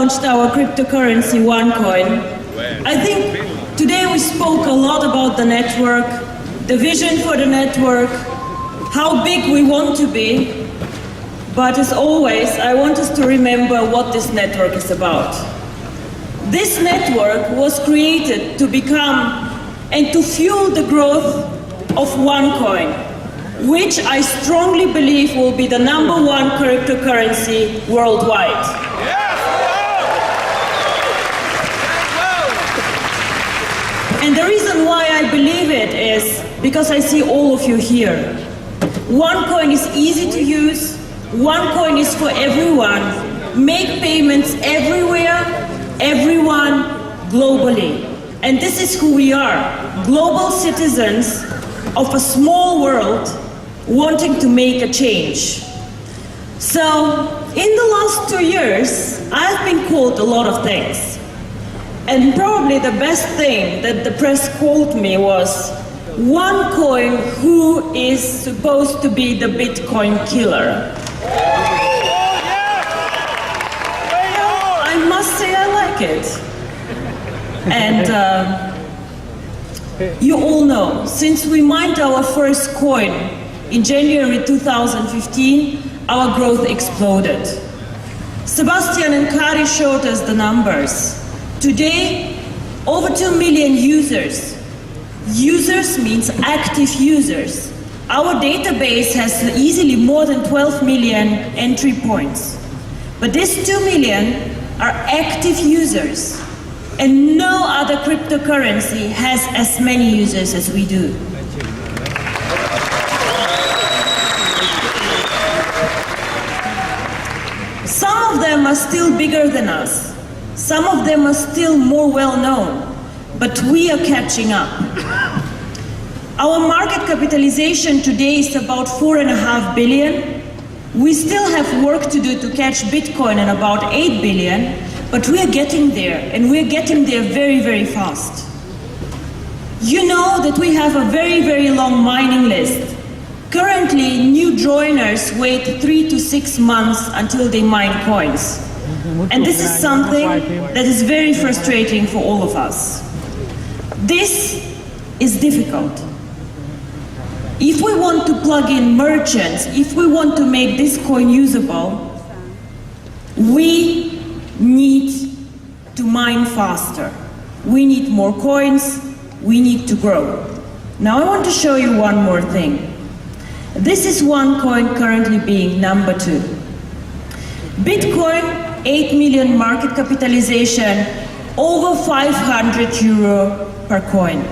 launched our cryptocurrency Onecoin, I think today we spoke a lot about the network, the vision for the network, how big we want to be, but as always, I want us to remember what this network is about. This network was created to become and to fuel the growth of Onecoin, which I strongly believe will be the #1 cryptocurrency worldwide. And the reason why I believe it is because I see all of you here. Onecoin is easy to use. Onecoin is for everyone. Make payments everywhere, everyone, globally. And this is who we are, global citizens of a small world wanting to make a change. So, in the last 2 years, I've been called a lot of things. And probably the best thing that the press called me was Onecoin, who is supposed to be the Bitcoin killer. I must say I like it. And you all know, since we mined our first coin in January 2015, our growth exploded. Sebastian and Kari showed us the numbers. Today, over 2 million users. Users means active users. Our database has easily more than 12 million entry points. But these 2 million are active users. And no other cryptocurrency has as many users as we do. Some of them are still bigger than us. Some of them are still more well-known, but we are catching up. Our market capitalization today is about 4.5 billion. We still have work to do to catch Bitcoin at about 8 billion, but we are getting there, and we are getting there very, very fast. You know that we have a very, very long mining list. Currently, new joiners wait 3 to 6 months until they mine coins. And this is something that is very frustrating for all of us. This is difficult. If we want to plug in merchants, if we want to make this coin usable, we need to mine faster. We need more coins, we need to grow. Now I want to show you one more thing. This is one coin currently being #2. Bitcoin, 8 million market capitalization, over 500 euro per coin.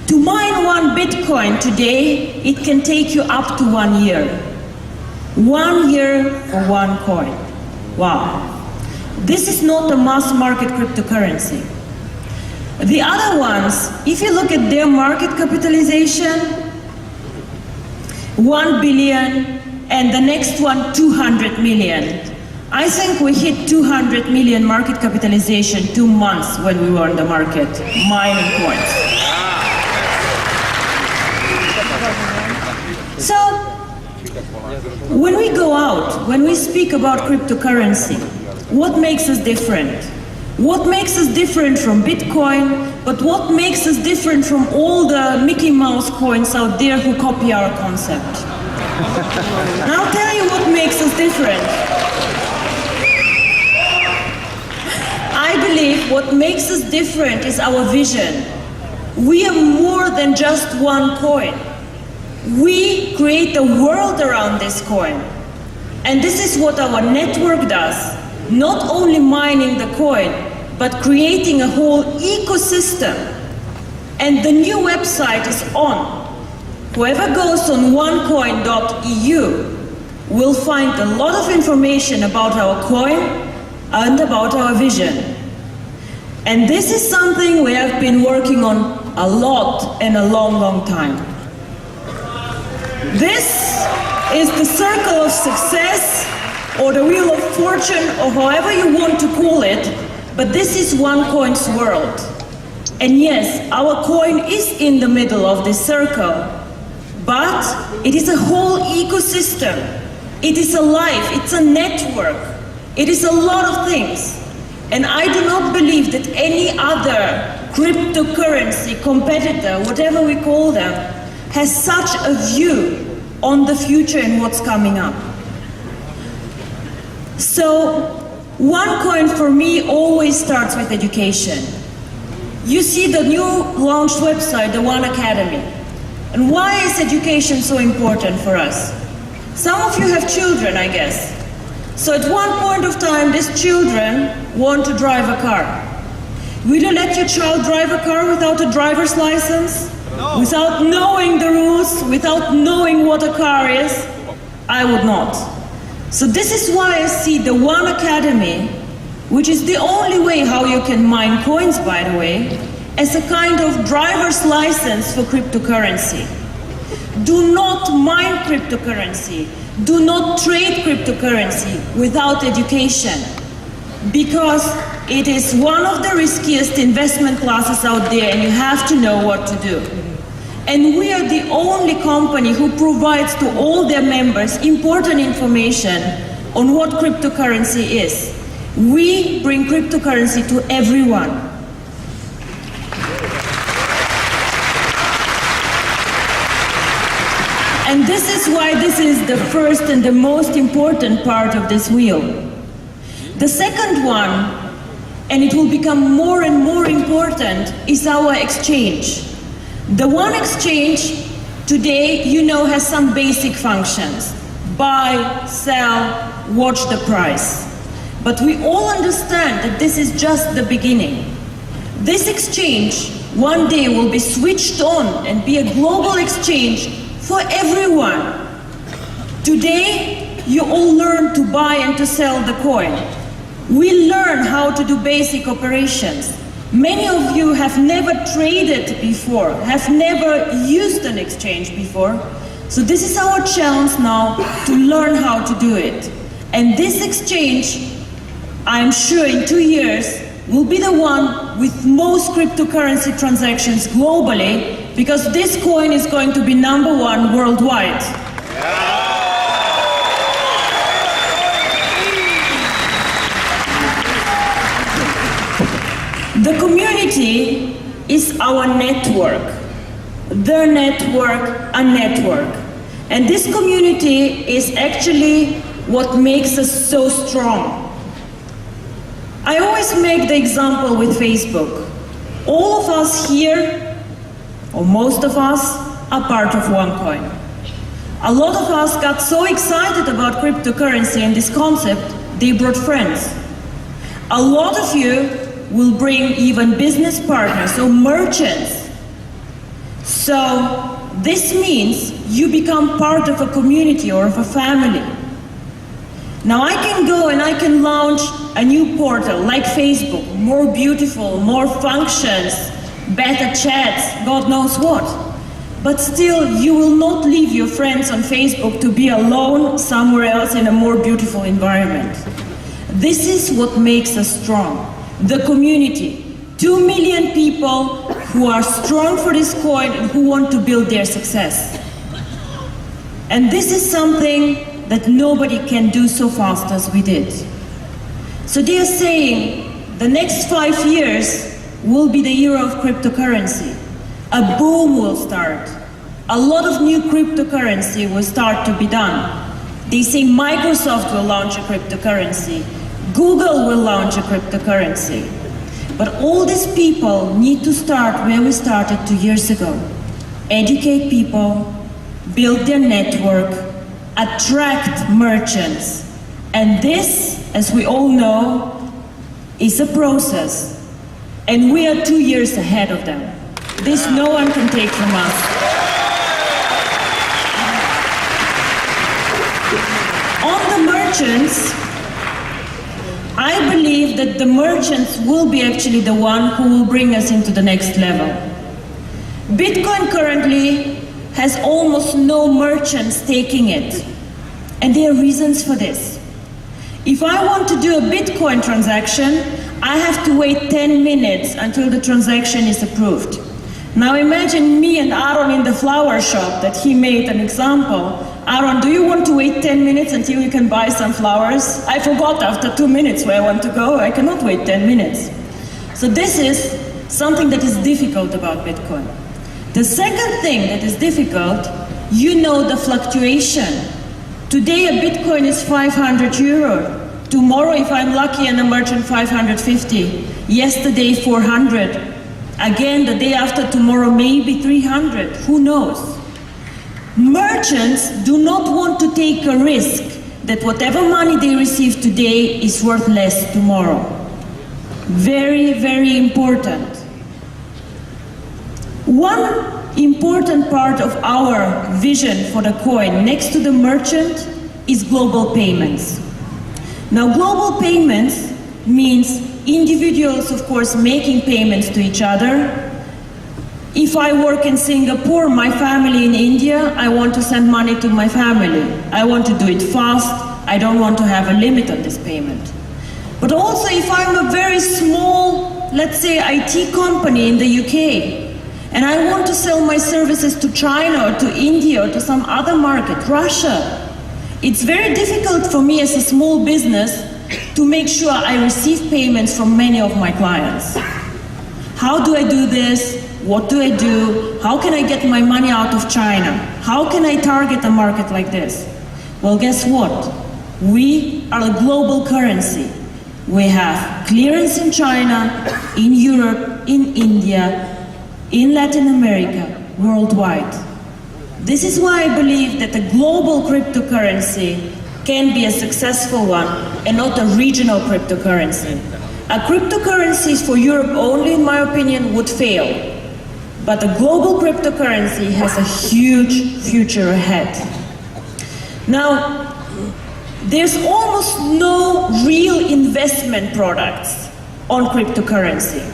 To mine 1 Bitcoin today, it can take you up to 1 year. 1 year for 1 coin. Wow. This is not a mass market cryptocurrency. The other ones, if you look at their market capitalization, 1 billion, and the next one 200 million. I think we hit 200 million market capitalization 2 months when we were on the market, mining coins. So, when we go out, when we speak about cryptocurrency, what makes us different? What makes us different from Bitcoin, but what makes us different from all the Mickey Mouse coins out there who copy our concept? And I'll tell you what makes us different. I believe what makes us different is our vision. We are more than just one coin. We create a world around this coin. And this is what our network does. Not only mining the coin, but creating a whole ecosystem. And the new website is on. Whoever goes on onecoin.eu will find a lot of information about our coin and about our vision. And this is something we have been working on a lot and a long, long time. This is the circle of success, or the wheel of fortune, or however you want to call it, but this is Onecoin's world. And yes, our coin is in the middle of this circle, but it is a whole ecosystem. It is a life, it's a network, it is a lot of things. And I do not believe that any other cryptocurrency competitor, whatever we call them, has such a view on the future and what's coming up. So, Onecoin for me always starts with education. You see the new launched website, the One Academy. And why is education so important for us? Some of you have children, I guess. So at one point of time, these children want to drive a car. Will you let your child drive a car without a driver's license? No. Without knowing the rules, without knowing what a car is? I would not. So this is why I see the One Academy, which is the only way how you can mine coins, by the way, as a kind of driver's license for cryptocurrency. Do not mine cryptocurrency. Do not trade cryptocurrency without education, because it is one of the riskiest investment classes out there and you have to know what to do. And we are the only company who provides to all their members important information on what cryptocurrency is. We bring cryptocurrency to everyone. And this is why this is the first and the most important part of this wheel. The second one, and it will become more and more important, is our exchange. The One Exchange today, you know, has some basic functions. Buy, sell, watch the price. But we all understand that this is just the beginning. This exchange one day will be switched on and be a global exchange for everyone. Today, you all learn to buy and to sell the coin. We learn how to do basic operations. Many of you have never traded before, have never used an exchange before. So this is our challenge now, to learn how to do it. And this exchange, I'm sure in 2 years, will be the one with most cryptocurrency transactions globally, because this coin is going to be #1 worldwide. The community is our network. The network, a network. And this community is actually what makes us so strong. I always make the example with Facebook. All of us here, or most of us, are part of Onecoin. A lot of us got so excited about cryptocurrency and this concept, they brought friends. A lot of you will bring even business partners or merchants. So this means you become part of a community or of a family. Now I can go and I can launch a new portal like Facebook, more beautiful, more functions, better chats, God knows what. But still, you will not leave your friends on Facebook to be alone somewhere else in a more beautiful environment. This is what makes us strong. The community, 2 million people who are strong for this coin and who want to build their success. And this is something that nobody can do so fast as we did. So they are saying the next 5 years will be the year of cryptocurrency. A boom will start. A lot of new cryptocurrency will start to be done. They say Microsoft will launch a cryptocurrency. Google will launch a cryptocurrency. But all these people need to start where we started 2 years ago. Educate people, build their network, attract merchants. And this, as we all know, is a process. And we are 2 years ahead of them. This no one can take from us. On the merchants, I believe that the merchants will be actually the one who will bring us into the next level. Bitcoin currently has almost no merchants taking it. And there are reasons for this. If I want to do a Bitcoin transaction, I have to wait 10 minutes until the transaction is approved. Now imagine me and Aaron in the flower shop that he made an example. Aaron, do you want to wait 10 minutes until you can buy some flowers? I forgot after 2 minutes where I want to go. I cannot wait 10 minutes. So this is something that is difficult about Bitcoin. The second thing that is difficult, you know the fluctuation. Today a Bitcoin is 500 euro. Tomorrow, if I'm lucky and a merchant, 550. Yesterday, 400. Again, the day after tomorrow, maybe 300. Who knows? Merchants do not want to take a risk that whatever money they receive today is worth less tomorrow. Very, very important. One important part of our vision for the coin, next to the merchant, is global payments. Now, global payments means individuals, of course, making payments to each other. If I work in Singapore, my family in India, I want to send money to my family. I want to do it fast. I don't want to have a limit on this payment. But also, if I'm a very small, let's say, IT company in the UK, and I want to sell my services to China or to India or to some other market, Russia, it's very difficult for me as a small business to make sure I receive payments from many of my clients. How do I do this? What do I do? How can I get my money out of China? How can I target a market like this? Well, guess what? We are a global currency. We have clearance in China, in Europe, in India, in Latin America, worldwide. This is why I believe that a global cryptocurrency can be a successful one and not a regional cryptocurrency. A cryptocurrency for Europe only, in my opinion, would fail. But a global cryptocurrency has a huge future ahead. Now, there's almost no real investment products on cryptocurrency.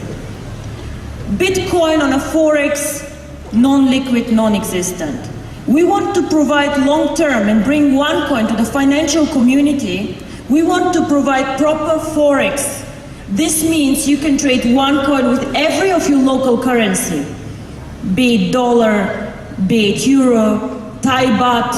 Bitcoin on a Forex, non-liquid, non-existent. We want to provide long-term and bring Onecoin to the financial community. We want to provide proper Forex. This means you can trade Onecoin with every of your local currency, be it dollar, be it euro, Thai baht,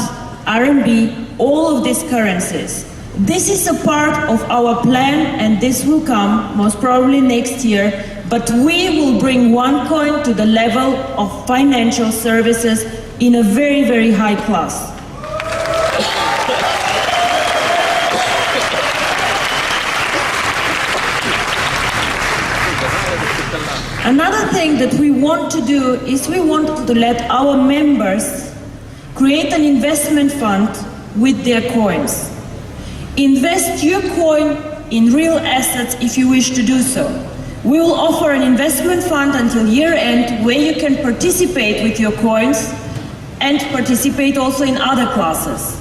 RMB, all of these currencies. This is a part of our plan, and this will come most probably next year, but we will bring Onecoin to the level of financial services in a very, very high class. Another thing that we want to do is we want to let our members create an investment fund with their coins. Invest your coin in real assets if you wish to do so. We will offer an investment fund until year end where you can participate with your coins and participate also in other classes.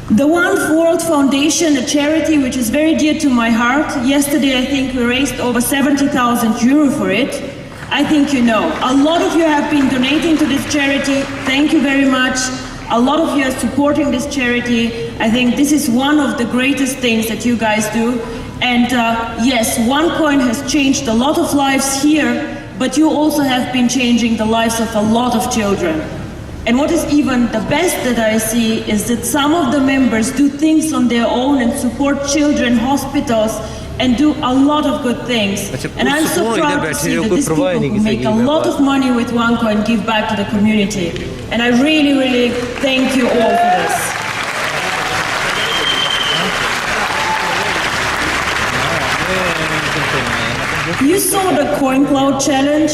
The One World Foundation, a charity which is very dear to my heart, yesterday I think we raised over 70,000 euro for it. I think you know. A lot of you have been donating to this charity. Thank you very much. A lot of you are supporting this charity. I think this is one of the greatest things that you guys do. And yes, Onecoin has changed a lot of lives here, but you also have been changing the lives of a lot of children. And what is even the best that I see is that some of the members do things on their own and support children, hospitals, and do a lot of good things. And I'm so proud to see that these people who make a lot of money with Onecoin give back to the community. And I really, really thank you all for this. You saw the CoinCloud challenge.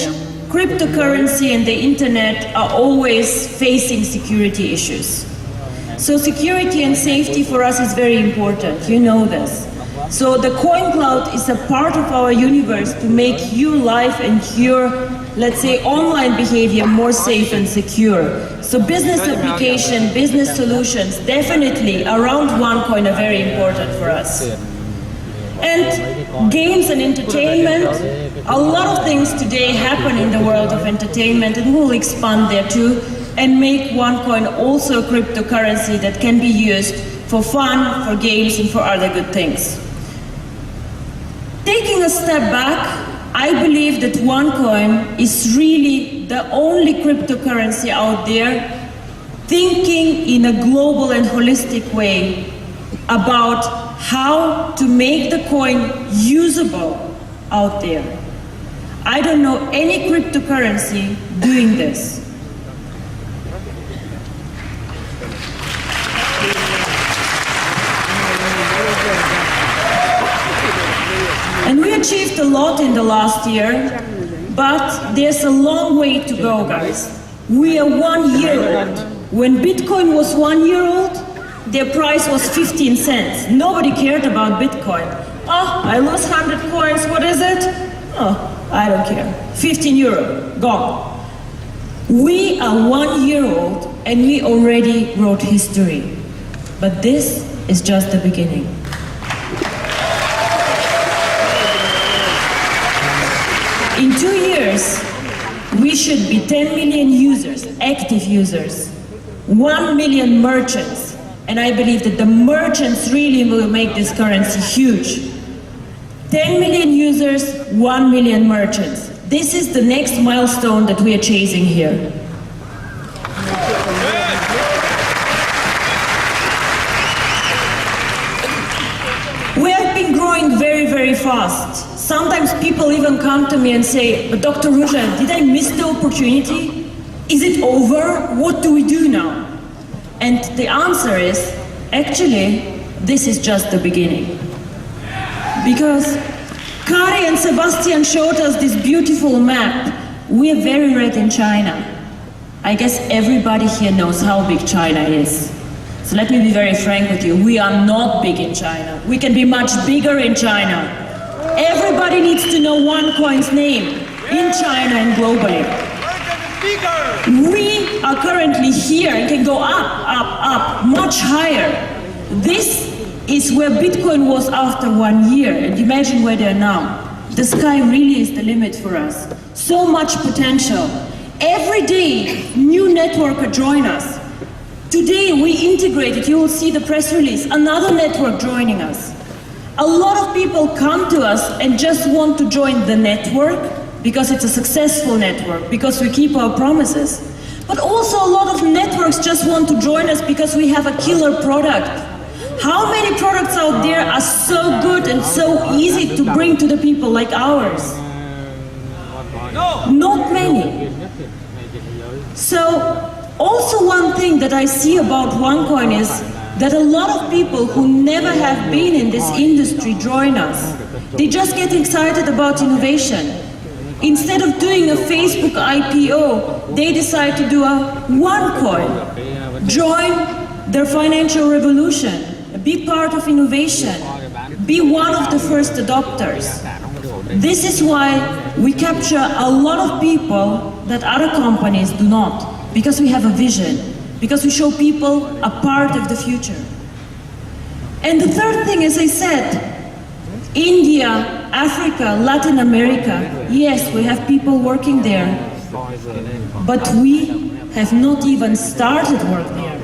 Cryptocurrency and the internet are always facing security issues. So security and safety for us is very important, you know this. So the CoinCloud is a part of our universe to make your life and your, let's say, online behavior more safe and secure. So business application, business solutions, definitely around Onecoin are very important for us. And games and entertainment, a lot of things today happen in the world of entertainment, and we'll expand there too and make Onecoin also a cryptocurrency that can be used for fun, for games, and for other good things. Taking a step back, I believe that Onecoin is really the only cryptocurrency out there thinking in a global and holistic way about how to make the coin usable out there. I don't know any cryptocurrency doing this. And we achieved a lot in the last year, but there's a long way to go, guys. We are 1 year old. When Bitcoin was 1 year old, their price was 15 cents. Nobody cared about Bitcoin. Oh, I lost 100 coins, what is it? Oh, I don't care. 15 euro, gone. We are 1 year old and we already wrote history. But this is just the beginning. In 2 years, we should be 10 million users, active users, 1 million merchants, and I believe that the merchants really will make this currency huge. 10 million users, 1 million merchants. This is the next milestone that we are chasing here. We have been growing very, very fast. Sometimes people even come to me and say, but Dr. Ruja, did I miss the opportunity? Is it over? What do we do now? And the answer is, actually, this is just the beginning. Because Kari and Sebastian showed us this beautiful map. We are very red in China. I guess everybody here knows how big China is. So let me be very frank with you, we are not big in China. We can be much bigger in China. Everybody needs to know Onecoin's name in China and globally. We are currently here and can go up, much higher. This is where Bitcoin was after 1 year, and imagine where they are now. The sky really is the limit for us. So much potential. Every day, new networker join us. Today we integrated, you will see the press release, another network joining us. A lot of people come to us and just want to join the network because it's a successful network, because we keep our promises. But also a lot of networks just want to join us because we have a killer product. How many products out there are so good and so easy to bring to the people like ours? Not many. So, also one thing that I see about OneCoin is that a lot of people who never have been in this industry join us. They just get excited about innovation. Instead of doing a Facebook IPO, they decide to do a OneCoin. Join their financial revolution. Be part of innovation. Be one of the first adopters. This is why we capture a lot of people that other companies do not, because we have a vision, because we show people a part of the future. And the third thing, as I said, India, Africa, Latin America, yes, we have people working there, but we have not even started work there.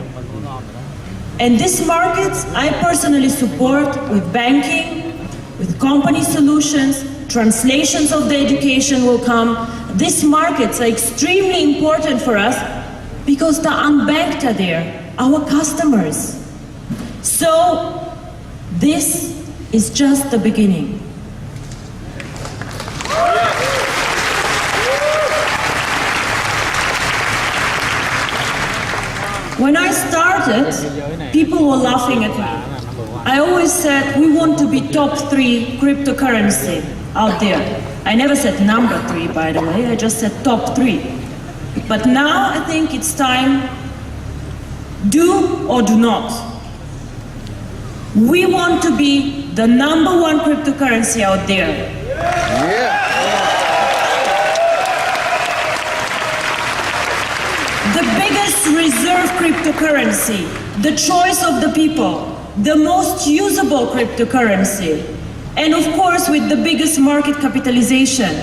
And these markets I personally support with banking, with company solutions, translations of the education will come. These markets are extremely important for us because the unbanked are there, our customers. So this is just the beginning. When I started, people were laughing at me. I always said we want to be top 3 cryptocurrency out there. I never said number 3, by the way, I just said top 3. But now I think it's time, do or do not. We want to be the number 1 cryptocurrency out there. The biggest reserve cryptocurrency, the choice of the people, the most usable cryptocurrency, and of course with the biggest market capitalization.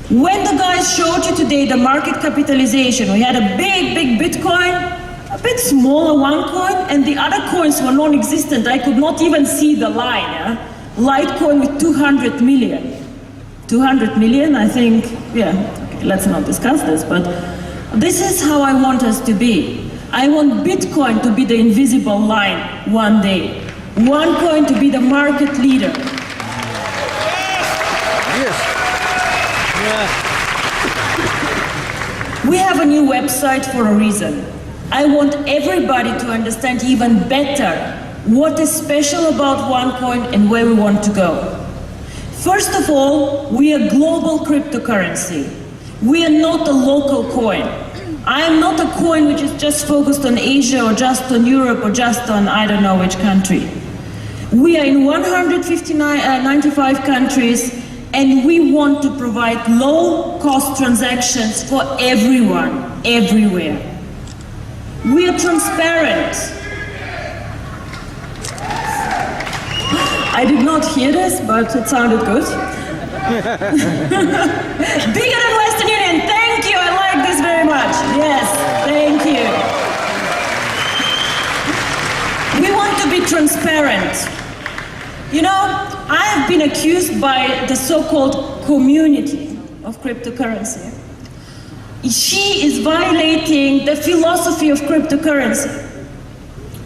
When the guys showed you today the market capitalization, we had a big Bitcoin, a bit smaller OneCoin, and the other coins were non-existent. I could not even see the line. Litecoin with 200 million. 200 million, I think, yeah, okay, let's not discuss this, but this is how I want us to be. I want Bitcoin to be the invisible line one day. Onecoin to be the market leader. Yes. Yeah. We have a new website for a reason. I want everybody to understand even better what is special about Onecoin and where we want to go. First of all, we are global cryptocurrency. We are not a local coin. I am not a coin which is just focused on Asia or just on Europe or just on I don't know which country. We are in 95 countries, and we want to provide low-cost transactions for everyone, everywhere. We are transparent. I did not hear this, but it sounded good. Bigger than Western Union, thank you, I like this very much. Yes, thank you. We want to be transparent. You know, I have been accused by the so-called community of cryptocurrency. She is violating the philosophy of cryptocurrency.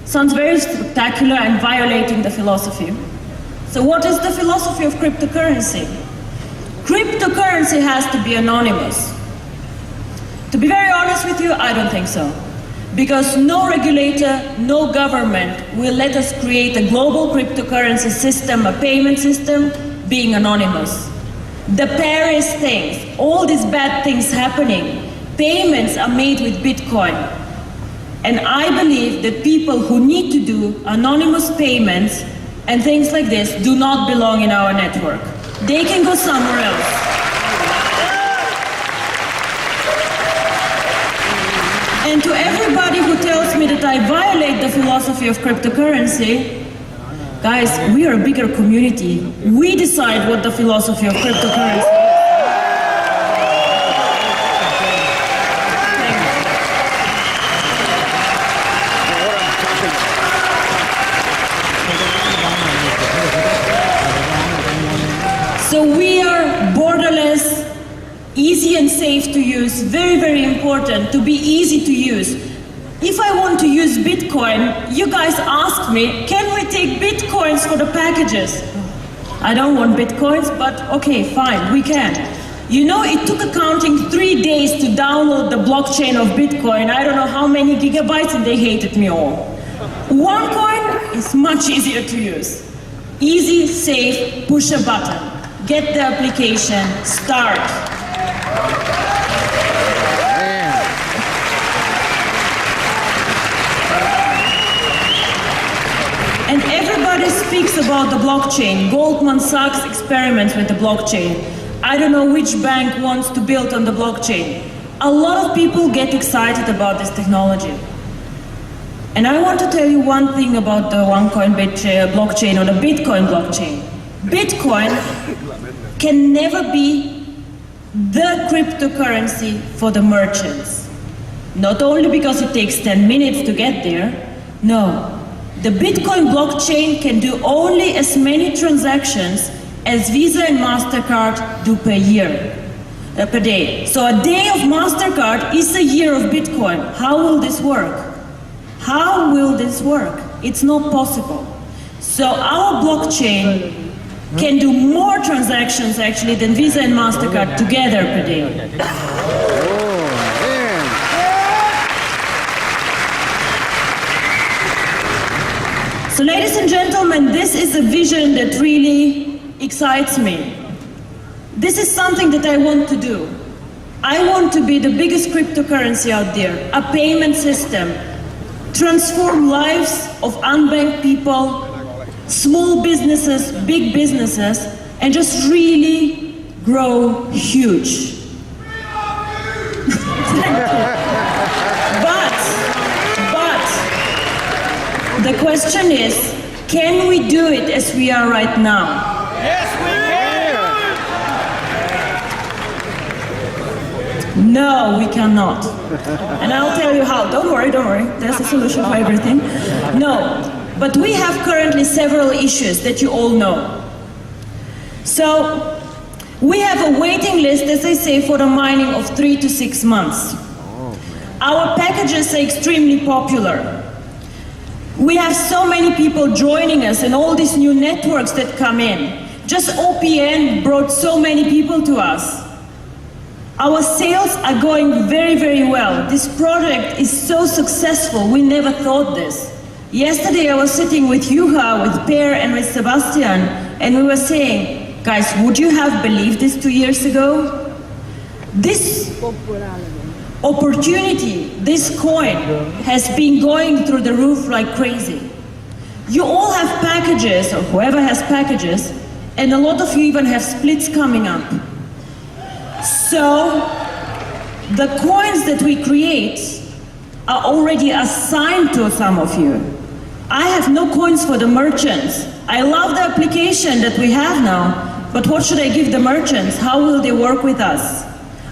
Sounds very spectacular and violating the philosophy. So what is the philosophy of cryptocurrency? Cryptocurrency has to be anonymous. To be very honest with you, I don't think so. Because no regulator, no government will let us create a global cryptocurrency system, a payment system, being anonymous. The Paris things, all these bad things happening, payments are made with Bitcoin. And I believe that people who need to do anonymous payments and things like this do not belong in our network. They can go somewhere else. And to everybody who tells me that I violate the philosophy of cryptocurrency, guys, we are a bigger community. We decide what the philosophy of cryptocurrency is. So we are borderless, easy and safe to use, very, very important to be easy to use. If I want to use Bitcoin, you guys ask me, can we take Bitcoins for the packages? I don't want Bitcoins, but okay, fine, we can. You know, it took accounting 3 days to download the blockchain of Bitcoin. I don't know how many gigabytes, and they hated me all. Onecoin is much easier to use. Easy, safe, push a button. Get the application, start. And everybody speaks about the blockchain. Goldman Sachs experiments with the blockchain. I don't know which bank wants to build on the blockchain. A lot of people get excited about this technology. And I want to tell you one thing about the Onecoin blockchain or the Bitcoin blockchain. Bitcoin can never be the cryptocurrency for the merchants. Not only because it takes 10 minutes to get there, no. The Bitcoin blockchain can do only as many transactions as Visa and MasterCard do per day. So a day of MasterCard is a year of Bitcoin. How will this work? How will this work? It's not possible. So our blockchain can do more transactions actually than Visa and MasterCard together per day. So ladies and gentlemen, this is a vision that really excites me. This is something that I want to do. I want to be the biggest cryptocurrency out there, a payment system, transform lives of unbanked people, small businesses, big businesses, and just really grow huge. But the question is, can we do it as we are right now? Yes, we can! No, we cannot. And I'll tell you how. Don't worry, there's a solution for everything. No. But we have currently several issues that you all know. So, we have a waiting list, as I say, for the mining of 3 to 6 months. Our packages are extremely popular. We have so many people joining us and all these new networks that come in. Just OPN brought so many people to us. Our sales are going very, very well. This project is so successful, we never thought this. Yesterday I was sitting with Juha, with Per and with Sebastian, and we were saying, guys, would you have believed this 2 years ago? This opportunity, this coin, has been going through the roof like crazy. You all have packages, or whoever has packages, and a lot of you even have splits coming up. So, the coins that we create are already assigned to some of you. I have no coins for the merchants. I love the application that we have now, but what should I give the merchants? How will they work with us?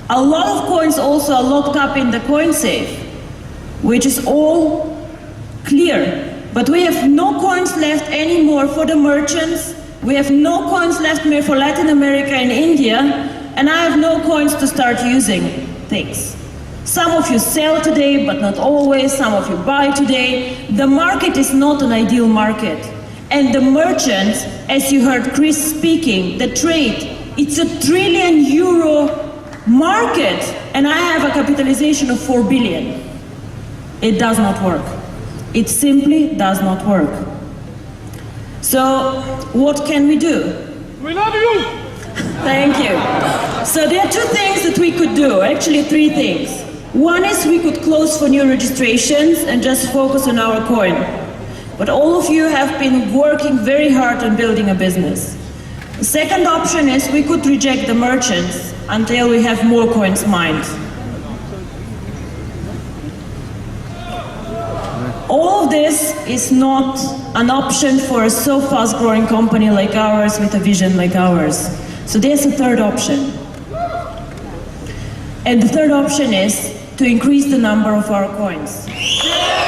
A lot of coins also are locked up in the coin safe, which is all clear. But we have no coins left anymore for the merchants. We have no coins left more for Latin America and India, and I have no coins to start using things. Some of you sell today, but not always. Some of you buy today. The market is not an ideal market. And the merchants, as you heard Chris speaking, the trade, it's a €1 trillion market, and I have a capitalization of 4 billion. It does not work. It simply does not work. So, what can we do? We love you! Thank you. So there are 2 things that we could do, actually 3 things. One is we could close for new registrations and just focus on our coin. But all of you have been working very hard on building a business. The second option is we could reject the merchants until we have more coins mined. All of this is not an option for a so fast growing company like ours with a vision like ours. So there's a third option. And the third option is to increase the number of our coins.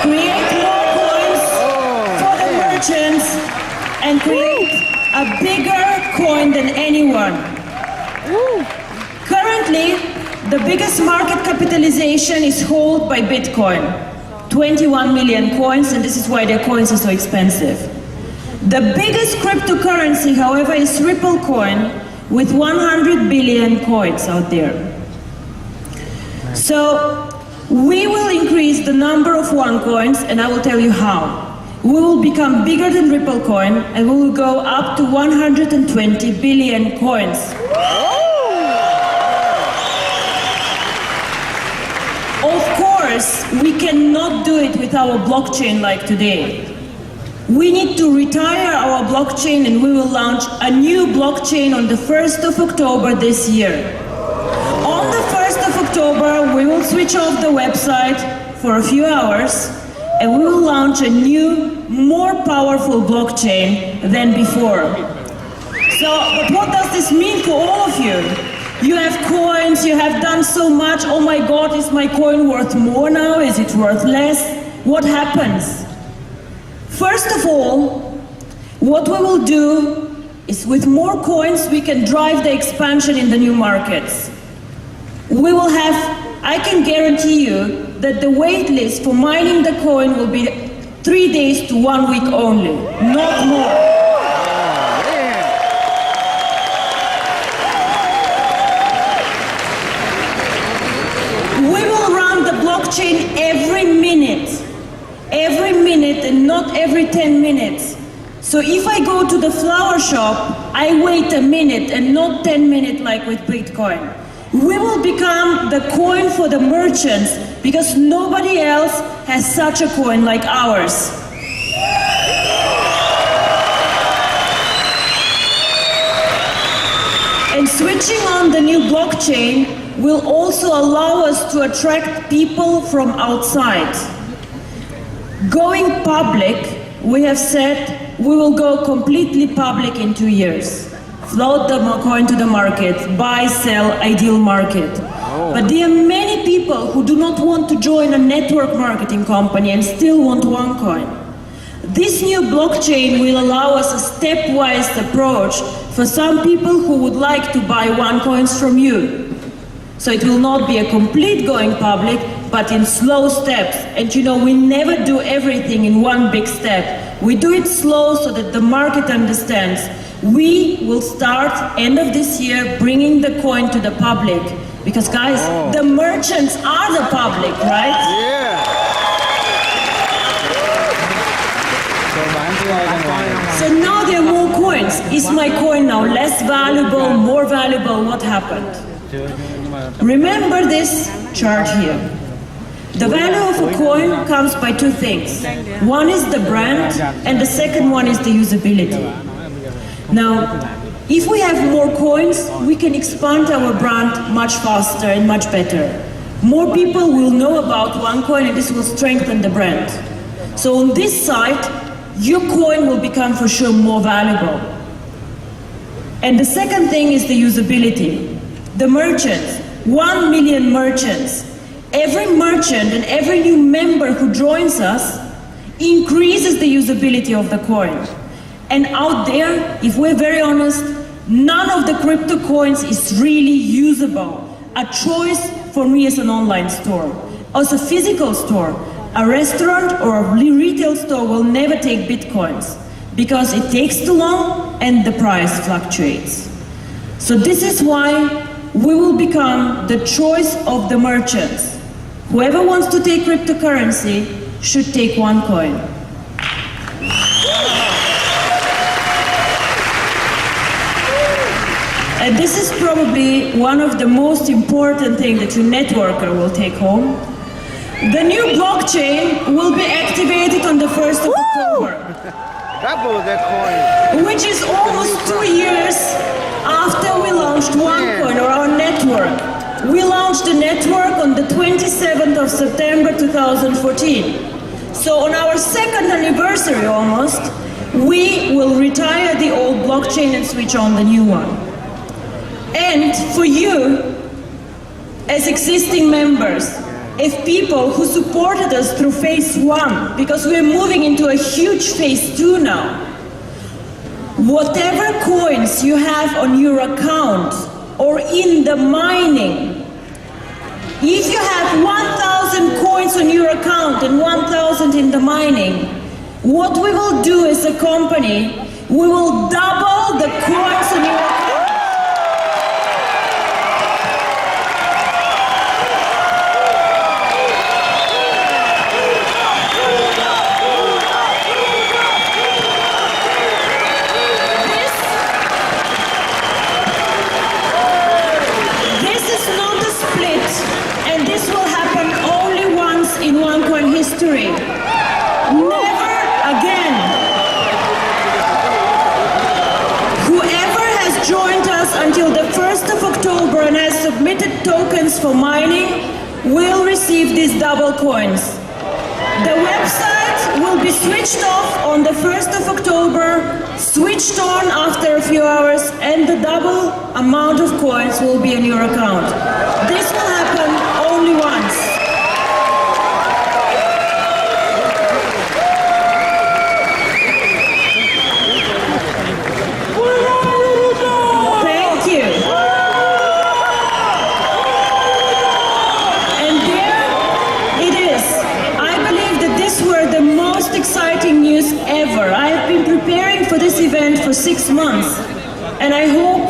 Create more coins for the merchants and create a bigger coin than anyone. Currently, the biggest market capitalization is held by Bitcoin. 21 million coins, and this is why their coins are so expensive. The biggest cryptocurrency, however, is Ripple coin with 100 billion coins out there. So we will increase the number of OneCoins, and I will tell you how. We will become bigger than Ripple coin, and we will go up to 120 billion coins. Of course, we cannot do it with our blockchain like today. We need to retire our blockchain, and we will launch a new blockchain on the 1st of October this year. On the 1st of October, we will switch off the website for a few hours, and we will launch a new, more powerful blockchain than before. So, but what does this mean for all of you? You have coins, you have done so much. Oh my God, is my coin worth more now? Is it worth less? What happens? First of all, what we will do is with more coins, we can drive the expansion in the new markets. We will have, I can guarantee you that the wait list for mining the coin will be 3 days to 1 week only, not more. Blockchain every minute and not every 10 minutes. So if I go to the flower shop, I wait a minute and not 10 minutes like with Bitcoin. We will become the coin for the merchants because nobody else has such a coin like ours. And switching on the new blockchain will also allow us to attract people from outside. Going public, we have said we will go completely public in 2 years. Float the coin to the market, buy, sell, ideal market. But there are many people who do not want to join a network marketing company and still want OneCoin. This new blockchain will allow us a stepwise approach for some people who would like to buy OneCoins from you. So it will not be a complete going public, but in slow steps. And you know, we never do everything in one big step. We do it slow so that the market understands. We will start end of this year bringing the coin to the public. Because guys, the merchants are the public, right? Yeah. So now there are more coins. Is my coin now less valuable, more valuable? What happened? Remember this chart here. The value of a coin comes by two things. One is the brand, and the second one is the usability. Now, if we have more coins, we can expand our brand much faster and much better. More people will know about Onecoin, and this will strengthen the brand. So on this side, your coin will become for sure more valuable. And the second thing is the usability. The merchants, 1 million merchants. Every merchant and every new member who joins us increases the usability of the coin. And out there, if we're very honest, none of the crypto coins is really usable. A choice for me as an online store. As a physical store, a restaurant or a retail store will never take bitcoins because it takes too long and the price fluctuates. So this is why we will become the choice of the merchants. Whoever wants to take cryptocurrency should take Onecoin. And this is probably one of the most important things that your networker will take home. The new blockchain will be activated on the 1st of October. Double that coin. Which is almost 2 years after we launched Onecoin or our network. We launched the network on the 27th of September 2014. So on our second anniversary almost, we will retire the old blockchain and switch on the new one. And for you, as existing members, as people who supported us through phase 1, because we're moving into a huge phase 2 now, whatever coins you have on your account or in the mining, if you have 1,000 coins on your account and 1,000 in the mining, what we will do as a company, we will double the coins on your account. In Onecoin history. Never again. Whoever has joined us until the 1st of October and has submitted tokens for mining will receive these double coins. The website will be switched off on the 1st of October, switched on after a few hours, and the double amount of coins will be in your account. This will happen only once. Exciting news ever. I have been preparing for this event for 6 months, and I hope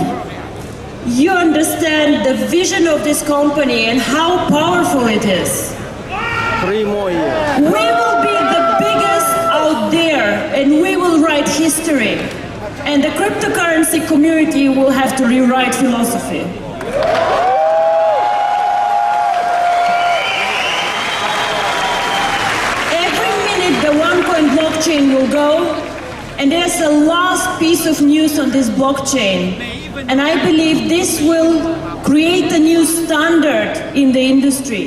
you understand the vision of this company and how powerful it is. 3 more years. We will be the biggest out there, and we will write history. And the cryptocurrency community will have to rewrite philosophy. The Onecoin blockchain will go, and there's a last piece of news on this blockchain, and I believe this will create a new standard in the industry.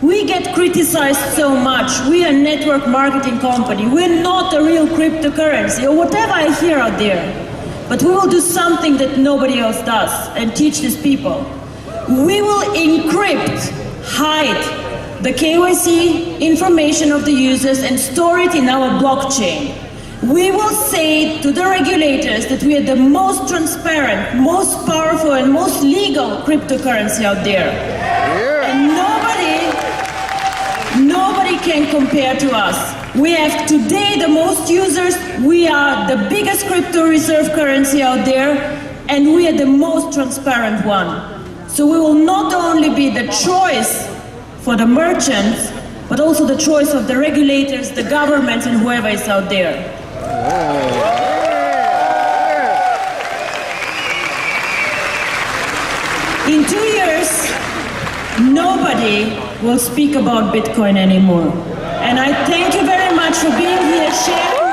We get criticized so much. We are a network marketing company. We're not a real cryptocurrency, or whatever I hear out there. But we will do something that nobody else does and teach these people. We will encrypt, hide the KYC information of the users and store it in our blockchain. We will say to the regulators that we are the most transparent, most powerful, and most legal cryptocurrency out there. Yeah. And Nobody can compare to us. We have today the most users, we are the biggest crypto reserve currency out there, and we are the most transparent one. So we will not only be the choice for the merchants, but also the choice of the regulators, the governments, and whoever is out there. In 2 years, nobody will speak about Bitcoin anymore. And I thank you very much for being here, sharing